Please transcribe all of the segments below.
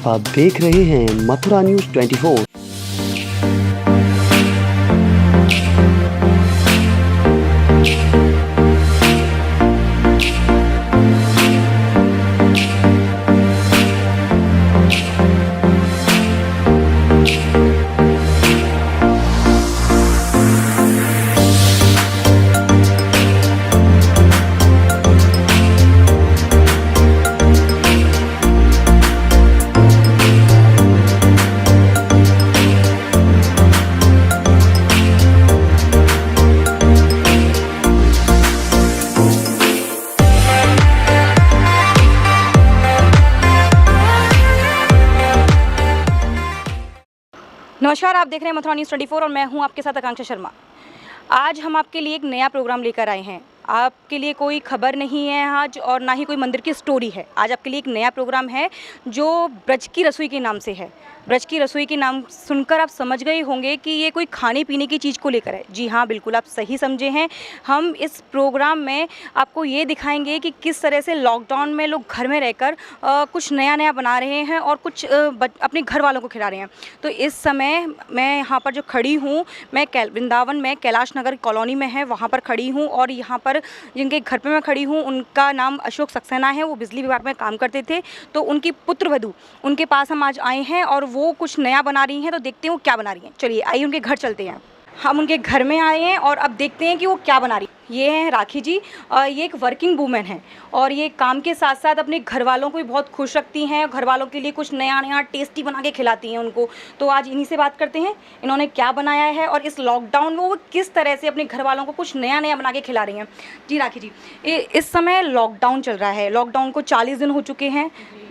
आप देख रहे हैं मथुरा न्यूज 24। नमस्कार, आप देख रहे हैं मथुरा न्यूज़ 24 और मैं हूं आपके साथ आकांक्षा शर्मा। आज हम आपके लिए एक नया प्रोग्राम लेकर आए हैं। आपके लिए कोई खबर नहीं है आज और ना ही कोई मंदिर की स्टोरी है। आज आपके लिए एक नया प्रोग्राम है जो ब्रज की रसोई के नाम से है। ब्रज की रसोई के नाम सुनकर आप समझ गए होंगे कि ये कोई खाने पीने की चीज़ को लेकर है। जी हाँ, बिल्कुल आप सही समझे हैं। हम इस प्रोग्राम में आपको ये दिखाएंगे कि किस तरह से लॉकडाउन में लोग घर में रहकर कुछ नया नया बना रहे हैं और कुछ अपने घर वालों को खिला रहे हैं। तो इस समय मैं यहाँ पर जो खड़ी हूँ, मैं वृंदावन में कैलाश नगर कॉलोनी में है, वहाँ पर खड़ी हूँ। और यहाँ पर जिनके घर पे मैं खड़ी हूँ उनका नाम अशोक सक्सेना है। वो बिजली विभाग में काम करते थे। तो उनकी पुत्रवधू, उनके पास हम आज आए हैं और वो कुछ नया बना रही हैं। तो देखते हैं वो क्या बना रही हैं। चलिए आइए उनके घर चलते हैं। हम उनके घर में आए हैं और अब देखते हैं कि वो क्या बना रही है। ये हैं राखी जी। ये एक वर्किंग वूमेन है और ये काम के साथ साथ अपने घर वालों को भी बहुत खुश रखती हैं। घर वालों के लिए कुछ नया नया टेस्टी बना के खिलाती हैं उनको। तो आज इन्हीं से बात करते हैं, इन्होंने क्या बनाया है और इस लॉकडाउन में वो किस तरह से अपने घर वालों को कुछ नया नया बना के खिला रही हैं। जी राखी जी, इस समय लॉकडाउन चल रहा है। लॉकडाउन को 40 दिन हो चुके हैं।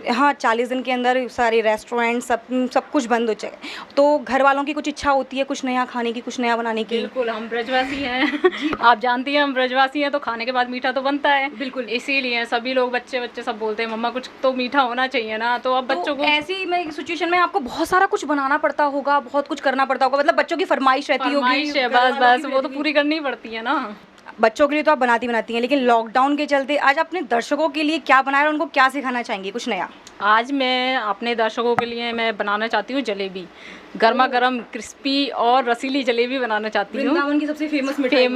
हाँ, 40 दिन के अंदर सारे रेस्टोरेंट सब कुछ बंद हो जाए। तो घर वालों की कुछ इच्छा होती है कुछ नया खाने की, कुछ नया बनाने की। बिल्कुल, हम ब्रजवासी हैं। आप जानती हैं हम ब्रजवासी हैं, तो खाने के बाद मीठा तो बनता है। बिल्कुल, इसीलिए सभी लोग बच्चे सब बोलते हैं मम्मा कुछ तो मीठा होना चाहिए ना। तो अब बच्चों को ऐसी में सिचुएशन में आपको बहुत सारा कुछ बनाना पड़ता होगा, बहुत कुछ करना पड़ता होगा। मतलब बच्चों की फरमाइश रहती होगी, बस वो तो पूरी करनी पड़ती है ना। बच्चों के लिए तो आप बनाती हैं, लेकिन लॉकडाउन के चलते आज अपने दर्शकों के लिए क्या बनाया और उनको क्या सिखाना चाहेंगे कुछ नया? आज मैं अपने दर्शकों के लिए मैं बनाना चाहती हूँ जलेबी, गर्मा गर्म क्रिस्पी और रसीली जलेबी बनाना चाहती हूँ। वृंदावन की सबसे फेमस मिठाई,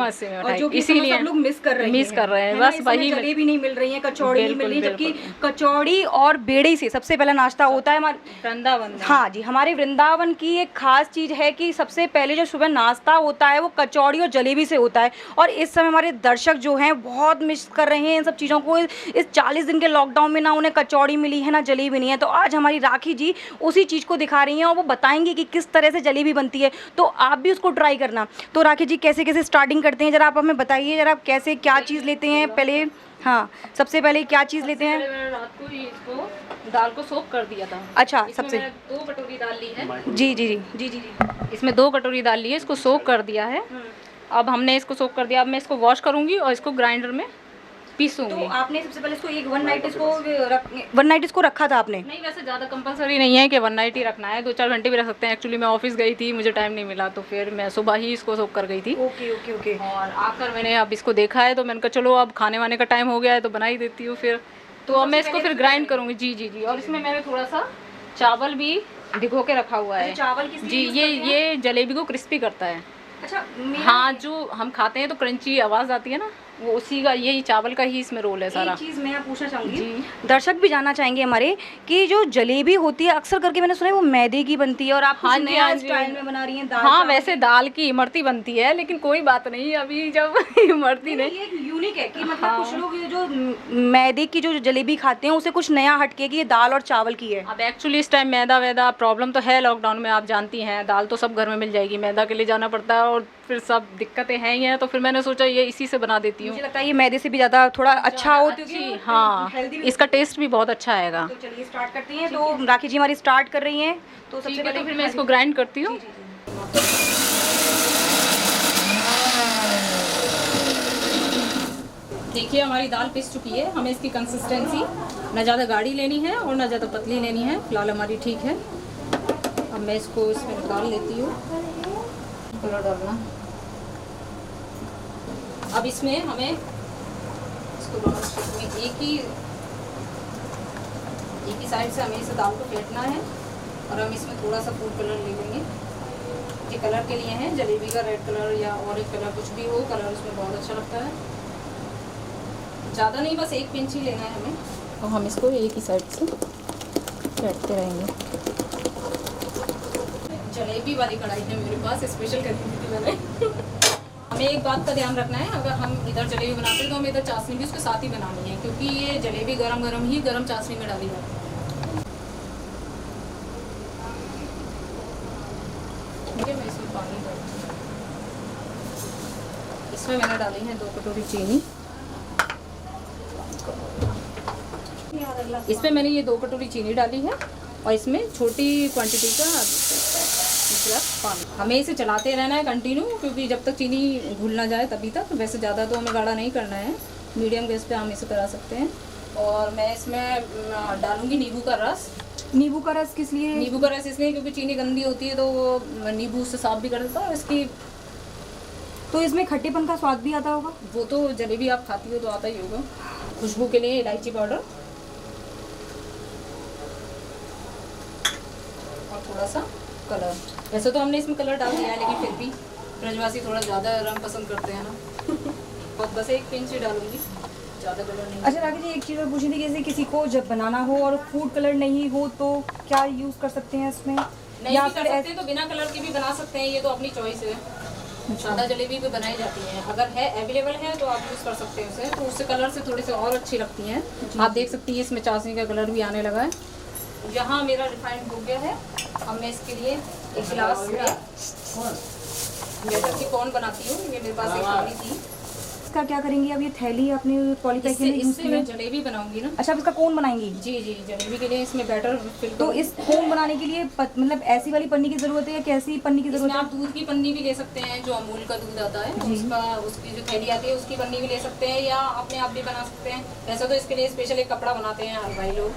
इसीलिए सब लोग मिस कर रहे हैं। बस वही जलेबी नहीं मिल रही है, कचौड़ी नहीं मिल रही है, जबकि कचौड़ी और बेड़े से सबसे पहला नाश्ता होता है हमारे वृंदावन। हाँ जी, हमारे वृंदावन की एक खास चीज़ है कि सबसे पहले जो सुबह नाश्ता होता है वो कचौड़ी और जलेबी से होता है। और इस समय हमारे दर्शक जो हैं बहुत मिस कर रहे हैं इन सब चीज़ों को। इस 40 दिन के लॉकडाउन में ना उन्हें कचौड़ी मिली है ना जलेबी नहीं है। तो आज हमारी राखी जी उसी चीज़ को दिखा रही हैं और वो बताएंगी कि किस तरह से जलेबी बनती है। तो आप भी उसको ट्राई करना। तो राखी जी कैसे कैसे स्टार्टिंग करते हैं जरा आप हमें बताइए, जरा आप कैसे क्या चीज़ लेते हैं पहले? हाँ, सबसे पहले क्या चीज़ लेते हैं? मैंने रात को ही इसको दाल को सोक कर दिया था। अच्छा, सबसे 2 कटोरी दाल ली है। जी जी जी जी जी जी इसमें 2 कटोरी दाल ली है, इसको सोक कर दिया है। अब हमने इसको सोक कर दिया। अब मैं इसको वॉश करूंगी और इसको ग्राइंडर में पीसूंगी। तो आपने सबसे पहले इसको एक वन नाइट इसको रखा था आपने? नहीं, वैसे ज़्यादा कंपलसरी नहीं है कि 1 नाइट ही रखना है, 2-4 घंटे भी रख सकते हैं। एक्चुअली मैं ऑफिस गई थी, मुझे टाइम नहीं मिला, तो फिर मैं सुबह ही इसको सोक कर गई थी। Okay okay okay. और आकर मैंने अब इसको देखा है तो मैंने कहा चलो अब खाने वाने का टाइम हो गया है तो बना ही देती हूँ फिर। तो अब मैं इसको फिर ग्राइंड करूँगी। जी जी जी। और इसमें मैंने थोड़ा सा चावल भी भिगो के रखा हुआ है। चावल जी, ये जलेबी को क्रिस्पी करता है। अच्छा, हाँ, जो हम खाते हैं तो क्रंची आवाज़ आती है ना, वो उसी का, यही चावल का ही इसमें रोल है सारा। एक चीज़ मैं पूछना चाहूँगी, दर्शक भी जानना चाहेंगे हमारे कि जो जलेबी होती है अक्सर करके मैंने सुना है वो मैदे की बनती है और आप हाँ नया स्टाइल में बना रही हैं दाल। हाँ, वैसे दाल की इमरती बनती है, लेकिन कोई बात नहीं, अभी जब इमरती नहीं, ये यूनिक है कि मतलब कुछ लोग ये जो मैदे की जो जलेबी खाते हैं उसे कुछ नया हटके कि ये दाल और चावल की है। अब एक्चुअली इस टाइम मैदा वैदा प्रॉब्लम तो है लॉकडाउन में, आप जानती हैं। दाल तो सब घर में मिल जाएगी, मैदा के लिए जाना पड़ता है और फिर सब दिक्कतें हैं ही हैं। तो फिर मैंने सोचा ये इसी से बना देती हूँ। मुझे लगता है ये मैदे से भी ज़्यादा थोड़ा अच्छा हो, क्योंकि हाँ, इसका टेस्ट भी बहुत अच्छा आएगा। तो चलिए स्टार्ट करते हैं। तो राखी जी हमारी स्टार्ट कर रही हैं। तो सबसे पहले फिर मैं इसको ग्राइंड करती हूँ। देखिए हमारी दाल पिस चुकी है। हमें इसकी कंसिस्टेंसी ना ज़्यादा गाढ़ी लेनी है और ना ज़्यादा पतली लेनी है। फिलहाल हमारी ठीक है। अब मैं इसको इसमें निकाल लेती हूँ। कलर डालना। अब इसमें हमें इसको एक ही एक ही साइड से हमें इसे दाल को फेंटना है और हम इसमें थोड़ा सा फूड कलर ले लेंगे। ये कलर के लिए है जलेबी का रेड कलर या ऑरेंज कलर, कुछ भी हो कलर उसमें बहुत अच्छा लगता है। ज़्यादा नहीं, बस 1 पिंच ही लेना है हमें और हम इसको एक ही साइड से फेंटते रहेंगे। जलेबी वाली कढ़ाई है मेरे पास, स्पेशल करके दी थी मैंने। हमें एक बात का ध्यान रखना है, अगर हम इधर जलेबी बनाते हैं तो हमें इधर चाशनी भी उसके साथ ही बनानी है, क्योंकि ये जलेबी गरम गरम ही गरम चाशनी में डाली जाती है। ठीक है, मैं इसमें पानी डालती हूँ। इसमें मैंने डाली है 2 कटोरी चीनी। इसमें मैंने ये 2 कटोरी चीनी डाली है और इसमें छोटी क्वांटिटी का पानी। हमें इसे चलाते रहना है कंटिन्यू, क्योंकि जब तक चीनी घुल ना जाए तभी तक। वैसे ज़्यादा तो हमें गाढ़ा नहीं करना है, मीडियम गैस पे हम इसे करा सकते हैं। और मैं इसमें डालूंगी नींबू का रस। नींबू का रस किस लिए? नींबू का रस इसलिए क्योंकि चीनी गंदी होती है तो वो नींबू उससे साफ भी कर देता है इसकी। तो इसमें खट्टेपन का स्वाद भी आता होगा? वो तो जलेबी आप खाती हो तो आता ही होगा। खुशबू के लिए इलायची पाउडर और थोड़ा सा कलर। वैसे तो हमने इसमें कलर डाल दिया है, लेकिन फिर भी ब्रजवासी थोड़ा ज़्यादा रंग पसंद करते हैं ना। और बस 1 पिंच ही डालूंगी, ज़्यादा कलर नहीं। अच्छा राखी जी, एक चीज़ और पूछनी थी, जैसे किसी को जब बनाना हो और फूड कलर नहीं हो तो क्या यूज़ कर सकते हैं इसमें? नहीं भी कर सकते हैं तो बिना कलर के भी बना सकते हैं, ये तो अपनी चॉइस है। सादा जलेबी भी बनाई जाती है, अगर है अवेलेबल है तो आप यूज़ कर सकते हैं उसे, तो उससे कलर से थोड़ी सी और अच्छी लगती हैं। आप देख सकती हैं इसमें चाशनी का कलर भी आने लगा है। यहाँ मेरा रिफाइंड हो गया है। अब मैं इसके लिए एक गिलास में बैटर की कौन बनाती हूँ, ये मेरे पास एक थाली थी। इसका क्या करेंगी अब? ये थैली अपने पॉलीपैक में इससे मैं जलेबी बनाऊंगी ना। अच्छा, अब इसका कोन बनाएंगी? जी जी, जलेबी के लिए इसमें बैटर फिल। तो इस कोन बनाने के लिए मतलब ऐसी वाली पन्नी की ज़रूरत है या कैसी पन्नी की ज़रूरत है? आप दूध की पन्नी भी ले सकते हैं, जो अमूल का दूध आता है उसका, उसकी जो थैली आती है उसकी पन्नी भी ले सकते हैं, या अपने आप भी बना सकते हैं। वैसे तो इसके लिए स्पेशल एक कपड़ा बनाते हैं हलवाई लोग,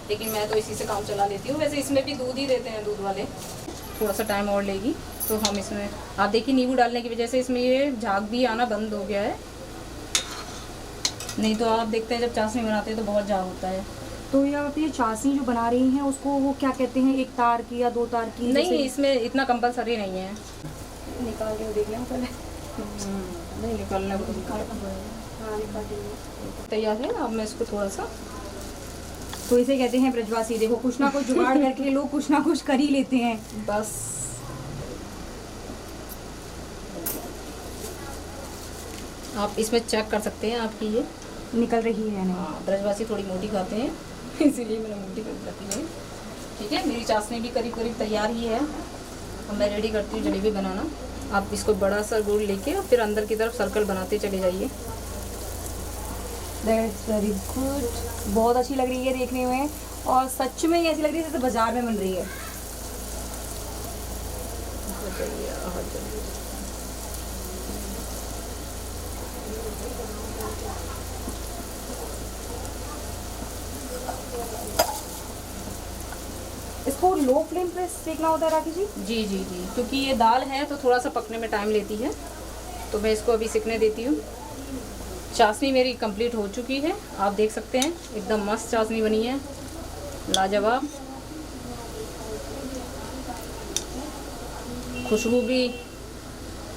लेकिन मैं तो इसी से काम चला लेती हूँ। वैसे इसमें भी दूध ही देते हैं दूध वाले। थोड़ा सा टाइम और लेगी तो हम इसमें, आप देखिए नींबू डालने की वजह से इसमें ये झाग भी आना बंद हो गया है, नहीं तो आप देखते हैं जब चाशनी बनाते हैं तो बहुत झाग होता है। तो ये आप ये चाशनी जो बना रही हैं उसको वो क्या कहते हैं, 1 तार की या 2 तार की? नहीं, इसमें इतना कंपलसरी नहीं है। निकाल के देख लें पहले। नहीं निकालना तैयार है। अब मैं इसको थोड़ा सा, तो इसे कहते हैं ब्रजवासी। देखो, कुछ ना कुछ जुगाड़ करके लोग कुछ ना कुछ कर ही लेते हैं। बस आप इसमें चेक कर सकते हैं आपकी ये निकल रही है नहीं। ब्रजवासी थोड़ी मोटी खाते हैं इसीलिए मैंने मोटी कर रखी है। ठीक है, मेरी चाशनी भी करीब करीब तैयार ही है। अब मैं रेडी करती हूँ जलेबी बनाना। आप इसको बड़ा सा गोल लेके और फिर अंदर की तरफ सर्कल बनाते चले जाइए। That's very good. बहुत अच्छी लग रही है देखने में, और सच में ये ऐसी लग रही है जैसे बाजार में बन रही है। इसको लो फ्लेम पे सेकना होता है राखी जी? जी जी जी, क्योंकि ये दाल है तो थोड़ा सा पकने में टाइम लेती है, तो मैं इसको अभी सिकने देती हूँ। चाशनी मेरी कंप्लीट हो चुकी है, आप देख सकते हैं एकदम मस्त चाशनी बनी है, लाजवाब। खुशबू भी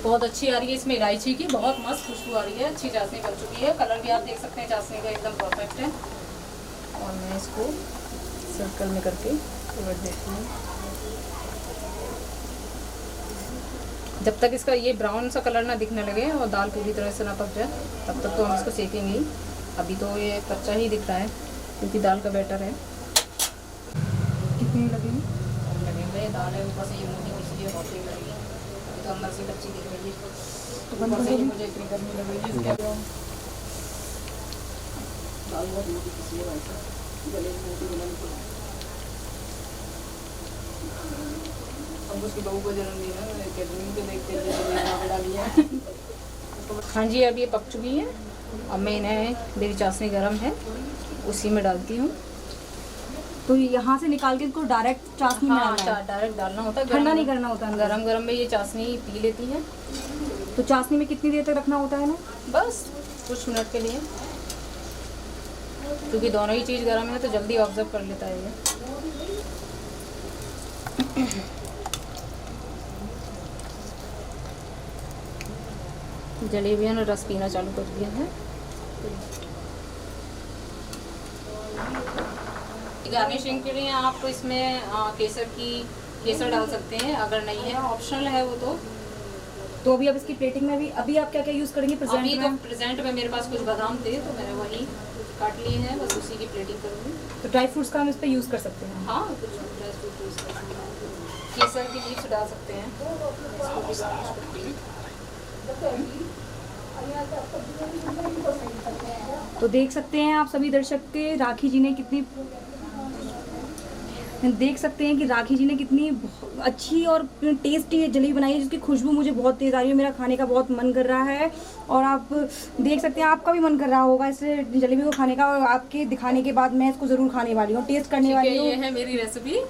बहुत अच्छी आ रही है इसमें, इलायची की बहुत मस्त खुशबू आ रही है। अच्छी चाशनी बन चुकी है, कलर भी आप देख सकते हैं चाशनी का एकदम परफेक्ट है। और मैं इसको सर्कल में करके उलट देती हूँ। जब तक इसका ये ब्राउन सा कलर ना दिखने लगे और दाल पूरी तरह से ना पक जाए तब तक तो हम इसको सेकेंगे ही। अभी तो ये कच्चा ही दिख रहा है क्योंकि दाल का बैटर है। कितने लगेंगे? दाल है ऊपर से ये मोटी इसलिए बहुत ही लगेगी, अभी तो अंदर से कच्ची दिख रही है, तो बंद ऊपर कर से दो। मुझे इतनी गर्मी लग रही है इसके दाल बहुत मोटी इसलिए भाई साहब गले में मोटी बनानी पड़ी। अब उसकी बहू को जन्मदिन है, मैंने कैटरिंग को देखते हुए डाली है। हाँ जी, अब ये पक चुकी है। अब मैं इन्हें, मेरी चाशनी गर्म है, उसी में डालती हूँ। तो यहाँ से निकाल के इसको डायरेक्ट चाशनी में डालना है? डायरेक्ट डालना होता है, ठंडा नहीं करना होता है? गरम गरम में ये चाशनी पी लेती है। तो चाशनी में कितनी देर तक रखना होता है ना? बस कुछ मिनट के लिए। क्योंकि दोनों ही चीज़ गर्म है तो जल्दी ऑब्जर्व कर लेता है ये। जलेबियों ने रस पीना चालू कर दिया है। गार्निशिंग के लिए आप इसमें केसर डाल सकते हैं, अगर नहीं है ऑप्शनल है वो तो अभी आप इसकी प्लेटिंग में भी अभी आप क्या क्या यूज़ करेंगे प्रेजेंट अभी में? तो प्रेजेंट में मेरे पास कुछ बादाम थे तो मैंने वही काट लिए हैं, बस उसी की प्लेटिंग करूँगी। तो ड्राई फ्रूट्स का हम इस पर यूज़ कर सकते हैं। हाँ, कुछ ड्राई फ्रूट यूज़ कर सकते हैं, केसर की लीव्स डाल सकते हैं। इसको भी गार्निश करती हूँ। तो देख सकते हैं आप सभी दर्शक के राखी जी ने कितनी कि राखी जी ने कितनी अच्छी और टेस्टी जलेबी बनाई है, जिसकी खुशबू मुझे बहुत तेज़ आ रही है। मेरा खाने का बहुत मन कर रहा है और आप देख सकते हैं आपका भी मन कर रहा होगा इस जलेबी को खाने का। और आपके दिखाने के बाद मैं इसको ज़रूर खाने वाली हूँ, टेस्ट करने वाली हूँ। ये है मेरी रेसिपी।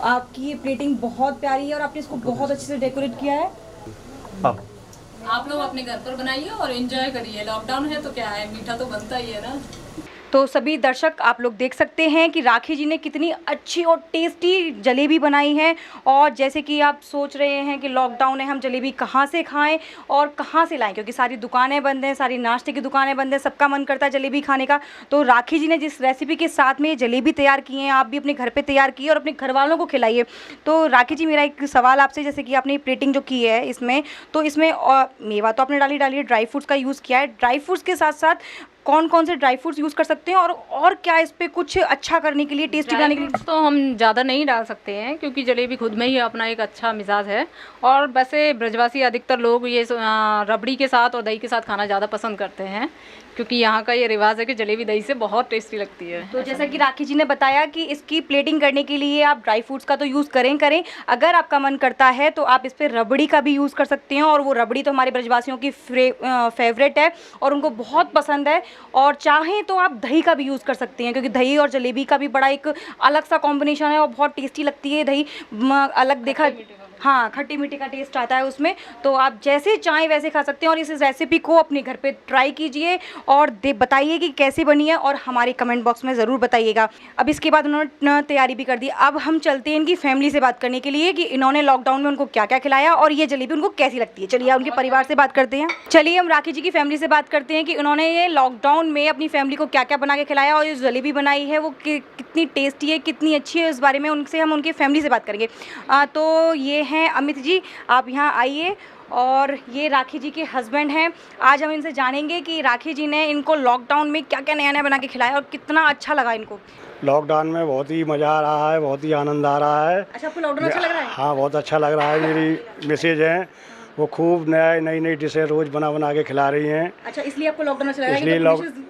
आपकी ये प्लेटिंग बहुत प्यारी है और आपने इसको बहुत अच्छे से डेकोरेट किया है। आप लोग अपने घर पर बनाइए और एंजॉय करिए। लॉकडाउन है तो क्या है, मीठा तो बनता ही है ना। तो सभी दर्शक आप लोग देख सकते हैं कि राखी जी ने कितनी अच्छी और टेस्टी जलेबी बनाई है। और जैसे कि आप सोच रहे हैं कि लॉकडाउन है, हम जलेबी कहाँ से खाएं और कहाँ से लाएं, क्योंकि सारी दुकानें बंद हैं, सारी नाश्ते की दुकानें बंद हैं, सबका मन करता है जलेबी खाने का। तो राखी जी ने जिस रेसिपी के साथ में ये जलेबी तैयार की है, आप भी अपने घर पर तैयार की और अपने घर वालों को खिलाइए। तो राखी जी, मेरा एक सवाल आपसे, जैसे कि आपने प्लेटिंग जो की है इसमें, तो इसमें मेवा तो आपने डाली है, ड्राई फ्रूट्स का यूज़ किया है। ड्राई फ्रूट्स के साथ साथ कौन कौन से ड्राई फ्रूट्स यूज़ कर सकते हैं और क्या इस पे कुछ अच्छा करने के लिए, टेस्टी बनाने के लिए? तो हम ज़्यादा नहीं डाल सकते हैं क्योंकि जलेबी खुद में ही अपना एक अच्छा मिजाज है। और वैसे ब्रजवासी अधिकतर लोग ये रबड़ी के साथ और दही के साथ खाना ज़्यादा पसंद करते हैं, क्योंकि यहाँ का ये रिवाज है कि जलेबी दही से बहुत टेस्टी लगती है। तो जैसा कि राखी जी ने बताया कि इसकी प्लेटिंग करने के लिए आप ड्राई फ्रूट्स का तो यूज़ करें, अगर आपका मन करता है तो आप इस पर रबड़ी का भी यूज़ कर सकते हैं। और वो रबड़ी तो हमारे ब्रजवासियों की फेवरेट है और उनको बहुत पसंद है। और चाहें तो आप दही का भी यूज़ कर सकते हैं, क्योंकि दही और जलेबी का भी बड़ा एक अलग सा कॉम्बिनेशन है और बहुत टेस्टी लगती है दही। अलग देखा, हाँ, खट्टी मीठी का टेस्ट आता है उसमें। तो आप जैसे चाहें वैसे खा सकते हैं। और इस रेसिपी को अपने घर पे ट्राई कीजिए और बताइए कि कैसी बनी है और हमारे कमेंट बॉक्स में ज़रूर बताइएगा। अब इसके बाद उन्होंने तैयारी भी कर दी। अब हम चलते हैं इनकी फैमिली से बात करने के लिए कि इन्होंने लॉकडाउन में उनको क्या क्या खिलाया और ये जलेबी उनको कैसी लगती है। चलिए उनके परिवार से बात करते हैं। चलिए हम राखी जी की फैमिली से बात करते हैं कि उन्होंने ये लॉकडाउन में अपनी फैमिली को क्या क्या बना के खिलाया और ये जलेबी बनाई है वो कितनी टेस्टी है, कितनी अच्छी है, इस बारे में उनसे हम उनकी फैमिली से बात करेंगे। तो ये हैं अमित जी, आप यहाँ आइए। और ये राखी जी के हस्बैंड हैं। आज हम इनसे जानेंगे कि राखी जी ने इनको लॉकडाउन में क्या क्या नया नया बना के खिलाया और कितना अच्छा लगा इनको। लॉकडाउन में बहुत ही मज़ा आ रहा है, बहुत ही आनंद आ रहा है। अच्छा, आपको लॉकडाउन अच्छा लग रहा है? हाँ, बहुत अच्छा लग रहा है। मेरी मिसेज हैं, वो खूब नई डिशें रोज़ बना के खिला रही हैं। अच्छा, इसलिए आपको लॉकडाउन अच्छा लग रहा है? इसलिए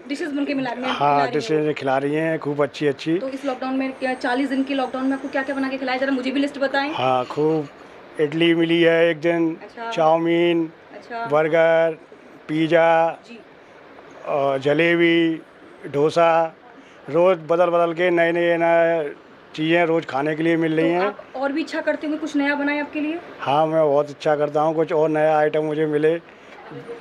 डिशेस बन के हाँ, डिशें खिला रही हैं खूब अच्छी। तो इस लॉकडाउन में 40 दिन के लॉकडाउन में आपको क्या क्या बना के खिलाया, जरा मुझे भी लिस्ट बताएं। हाँ, खूब इडली मिली है एक दिन, अच्छा, चाउमीन, अच्छा, बर्गर, पिज़्ज़ा और जलेबी, डोसा, रोज़ बदल के नए चीज़ें रोज़ खाने के लिए मिल रही हैं। आप और भी अच्छा करते होंगे, कुछ नया बनाए आपके लिए? हाँ, मैं बहुत अच्छा करता हूँ। कुछ और नया आइटम मुझे मिले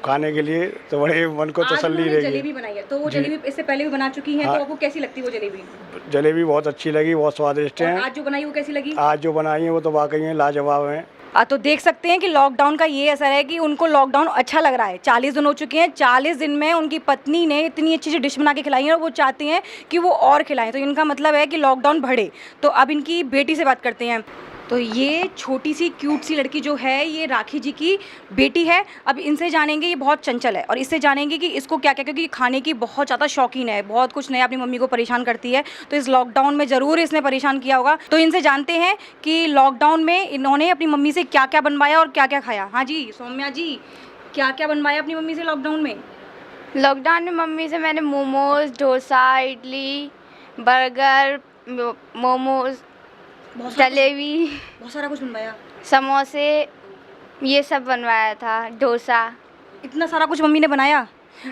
खाने के लिए तो बड़े मन को तसल्ली रहेगी। जलेबी बनाई है, तो वो जलेबी इससे पहले भी बना चुकी हैं। हाँ, तो आपको कैसी लगती है वो जलेबी? जलेबी बहुत अच्छी लगी, बहुत स्वादिष्ट है। आज जो बनाई वो कैसी लगी? आज जो बनाई है वो तो वाकई में लाजवाब हैं। तो देख सकते हैं कि लॉकडाउन का ये असर है कि उनको लॉकडाउन अच्छा लग रहा है। 40 दिन हो चुके हैं, 40 दिन में उनकी पत्नी ने इतनी अच्छी अच्छी डिश बना के खिलाई है और वो चाहते हैं कि वो और खिलाएं। तो इनका मतलब है कि लॉकडाउन बढ़े। तो अब इनकी बेटी से बात करते हैं। तो ये छोटी सी क्यूट सी लड़की जो है ये राखी जी की बेटी है। अब इनसे जानेंगे, ये बहुत चंचल है और इससे जानेंगे कि इसको क्या क्या, क्योंकि खाने की बहुत ज़्यादा शौकीन है, बहुत कुछ नया अपनी मम्मी को परेशान करती है। तो इस लॉकडाउन में ज़रूर इसने परेशान किया होगा। तो इनसे जानते हैं कि लॉकडाउन में इन्होंने अपनी मम्मी से क्या क्या बनवाया और क्या क्या खाया। हाँ जी, सौम्या जी, क्या क्या बनवाया अपनी मम्मी से लॉकडाउन में? लॉकडाउन में मम्मी से मैंने मोमोज, डोसा, इडली, बर्गर, मोमोज, जलेबी, बहुत सारा कुछ बनवाया, समोसे, ये सब बनवाया था, डोसा। इतना सारा कुछ मम्मी ने बनाया।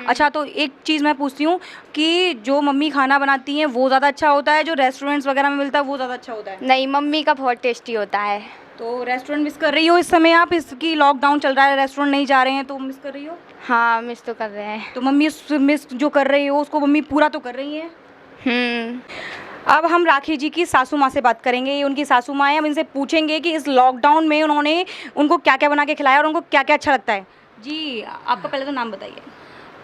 अच्छा, तो एक चीज़ मैं पूछती हूँ कि जो मम्मी खाना बनाती हैं वो ज़्यादा अच्छा होता है, जो रेस्टोरेंट्स वगैरह में मिलता है वो ज़्यादा अच्छा होता है? नहीं, मम्मी का बहुत टेस्टी होता है। तो रेस्टोरेंट मिस कर रही हो इस समय आप? इसकी लॉकडाउन चल रहा है, रेस्टोरेंट नहीं जा रहे हैं तो मिस कर रही हो? हाँ मिस तो कर रहे हैं। तो मम्मी मिस जो कर रही हो उसको मम्मी पूरा तो कर रही हैं। अब हम राखी जी की सासू माँ से बात करेंगे। ये उनकी सासू माँ है। हम इनसे पूछेंगे कि इस लॉकडाउन में उन्होंने उनको क्या क्या बना के खिलाया और उनको क्या क्या अच्छा लगता है। जी आपका पहले तो नाम बताइए।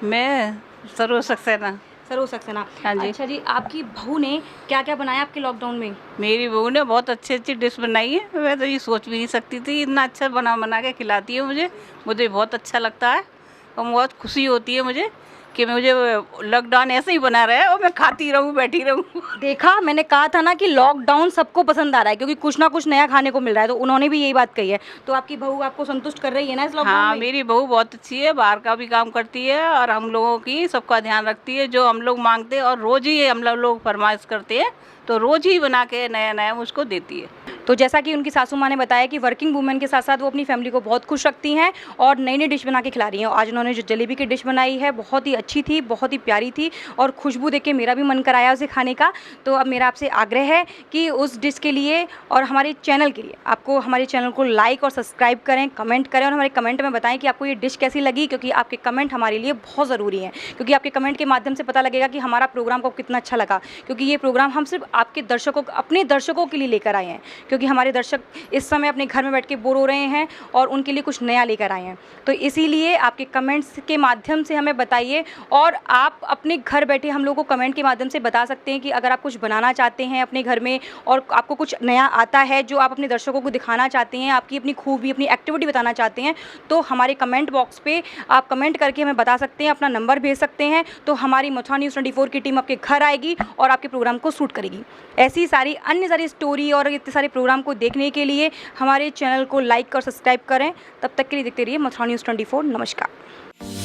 मैं सरोज सक्सेना। सरोज सक्सेना। हाँ जी। अच्छा जी, आपकी बहू ने क्या क्या बनाया आपके लॉकडाउन में? मेरी बहू ने बहुत अच्छी अच्छी डिश बनाई है। मैं तो ये सोच भी नहीं सकती थी, इतना अच्छा बना के खिलाती है मुझे बहुत अच्छा लगता है और बहुत खुशी होती है मुझे कि मुझे लॉकडाउन ऐसे ही बना रहा है और मैं खाती रहूँ, बैठी रहूँ। देखा, मैंने कहा था ना कि लॉकडाउन सबको पसंद आ रहा है क्योंकि कुछ ना कुछ नया खाने को मिल रहा है, तो उन्होंने भी यही बात कही है। तो आपकी बहू आपको संतुष्ट कर रही है ना इस लॉकडाउन हाँ, में? मेरी बहू बहुत अच्छी है, बाहर का भी काम करती है और हम लोगों की सबका ध्यान रखती है। जो हम लोग मांगते हैं और रोज़ ही हम लोग फरमाइश करते हैं तो रोज़ ही बना के नया नया मुझको देती है। तो जैसा कि उनकी सासू माँ ने बताया कि वर्किंग वुमेन के साथ साथ वो अपनी फैमिली को बहुत खुश रखती हैं और नई नई डिश बना के खिला रही हैं। आज उन्होंने जो जलेबी की डिश बनाई है बहुत ही अच्छी थी, बहुत ही प्यारी थी और खुशबू देख के मेरा भी मन कराया उसे खाने का। तो अब मेरा आपसे आग्रह है कि उस डिश के लिए और हमारे चैनल के लिए आपको हमारे चैनल को लाइक और सब्सक्राइब करें, कमेंट करें और हमारे कमेंट में बताएं कि आपको ये डिश कैसी लगी, क्योंकि आपके कमेंट हमारे लिए बहुत ज़रूरी हैं। क्योंकि आपके कमेंट के माध्यम से पता लगेगा कि हमारा प्रोग्राम को कितना अच्छा लगा, क्योंकि ये प्रोग्राम हम सिर्फ आपके दर्शकों, अपने दर्शकों के लिए लेकर आए हैं, क्योंकि हमारे दर्शक इस समय अपने घर में बैठ के बोर हो रहे हैं और उनके लिए कुछ नया लेकर आए हैं। तो इसीलिए आपके कमेंट्स के माध्यम से हमें बताइए और आप अपने घर बैठे हम लोगों को कमेंट के माध्यम से बता सकते हैं कि अगर आप कुछ बनाना चाहते हैं अपने घर में और आपको कुछ नया आता है जो आप अपने दर्शकों को दिखाना चाहते हैं, आपकी अपनी खूबी, अपनी एक्टिविटी बताना चाहते हैं, तो हमारे कमेंट बॉक्स पे आप कमेंट करके हमें बता सकते हैं, अपना नंबर भेज सकते हैं। तो हमारी मथुरा न्यूज़ 24 की टीम आपके घर आएगी और आपके प्रोग्राम को शूट करेगी। ऐसी सारी अन्य सारी स्टोरी और इतने सारे प्रोग्राम को देखने के लिए हमारे चैनल को लाइक और सब्सक्राइब करें। तब तक के लिए देखते रहिए मथुरा न्यूज़ 24। नमस्कार।